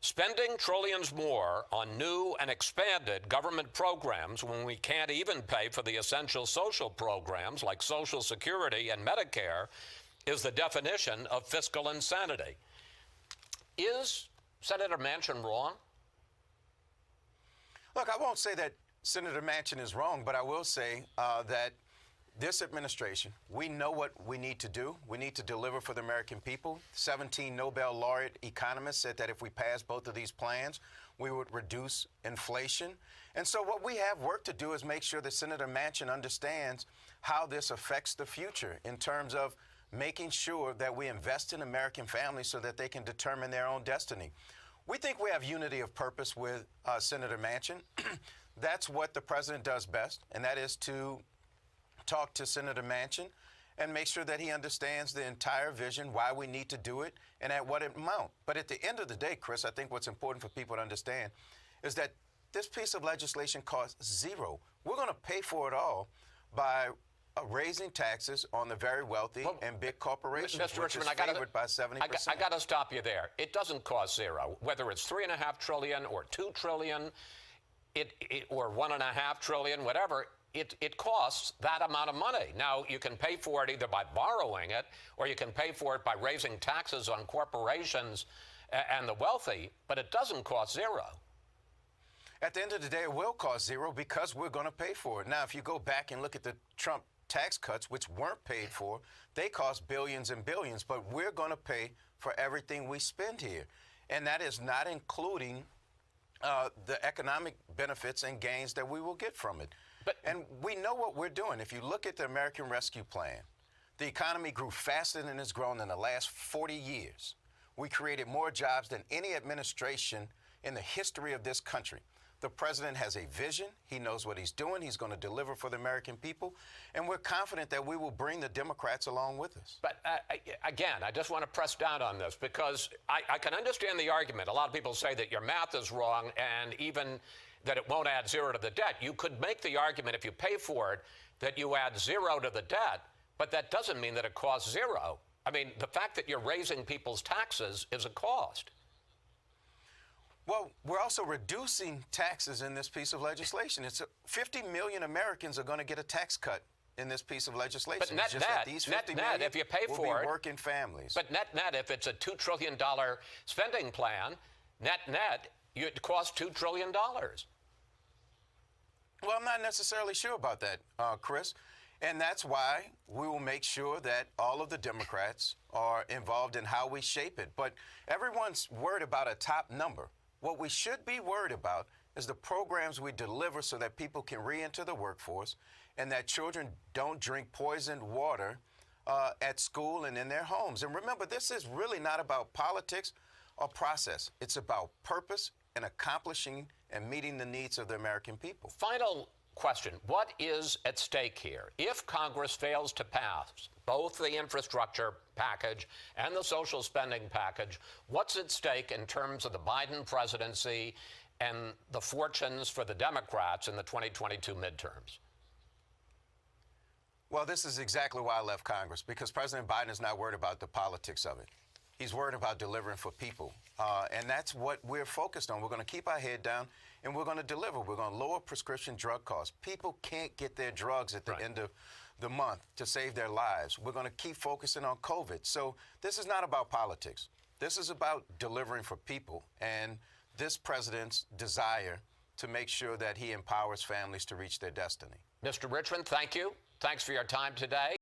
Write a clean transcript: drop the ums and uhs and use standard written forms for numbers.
Spending trillions more on new and expanded government programs when we can't even pay for the essential social programs like Social Security and Medicare is the definition of fiscal insanity. Is Senator Manchin wrong? Look, I won't say that Senator Manchin is wrong, but I will say that this administration, we know what we need to do. We need to deliver for the American people. 17 Nobel laureate economists said that if we pass both of these plans, we would reduce inflation. And so what we have work to do is make sure that Senator Manchin understands how this affects the future in terms of making sure that we invest in American families so that they can determine their own destiny. We think we have unity of purpose with Senator Manchin. That's what the president does best, and that is to talk to Senator Manchin and make sure that he understands the entire vision, why we need to do it, and at what amount. But at the end of the day, Chris, I think what's important for people to understand is that this piece of legislation costs zero. We're going to pay for it all by raising taxes on the very wealthy and big corporations, Mr. which Richmond, is favored by 70%. I got to stop you there. It doesn't cost zero. Whether it's $3.5 trillion or $2 trillion, or $1.5 trillion, whatever, it costs that amount of money. Now, you can pay for it either by borrowing it or you can pay for it by raising taxes on corporations and the wealthy, but it doesn't cost zero. At the end of the day, it will cost zero because we're going to pay for it. Now, if you go back and look at the Trump tax cuts, which weren't paid for, they cost billions and billions, but we're going to pay for everything we spend here. And that is not including the economic benefits and gains that we will get from it. And we know what we're doing. If you look at the American Rescue Plan, the economy grew faster than it's grown in the last 40 years. We created more jobs than any administration in the history of this country. The president has a vision. He knows what he's doing. He's going to deliver for the American people. And we're confident that we will bring the Democrats along with us. But again, I just want to press down on this because I can understand the argument. A lot of people say that your math is wrong and even that it won't add zero to the debt. You could make the argument if you pay for it that you add zero to the debt, but that doesn't mean that it costs zero. I mean, the fact that you're raising people's taxes is a cost. Well, we're also reducing taxes in this piece of legislation. It's 50 million Americans are going to get a tax cut in this piece of legislation. But net, these 50 million net, if you pay for will be it, working families. But net, if it's a $2 trillion spending plan, net, it costs $2 trillion. Well, I'm not necessarily sure about that, Chris. And that's why we will make sure that all of the Democrats are involved in how we shape it. But everyone's worried about a top number. What we should be worried about is the programs we deliver so that people can re-enter the workforce and that children don't drink poisoned water at school and in their homes. And remember, this is really not about politics or process. It's about purpose and accomplishing and meeting the needs of the American people. Final question. What is at stake here? If Congress fails to pass both the infrastructure package and the social spending package, what's at stake in terms of the Biden presidency and the fortunes for the Democrats in the 2022 midterms? Well, this is exactly why I left Congress, because President Biden is not worried about the politics of it. He's worried about delivering for people. And that's what we're focused on. We're going to keep our head down and we're going to deliver. We're going to lower prescription drug costs. People can't get their drugs at the end of the month to save their lives. We're going to keep focusing on COVID. So this is not about politics. This is about delivering for people and this president's desire to make sure that he empowers families to reach their destiny. Mr. Richmond, thank you. Thanks for your time today.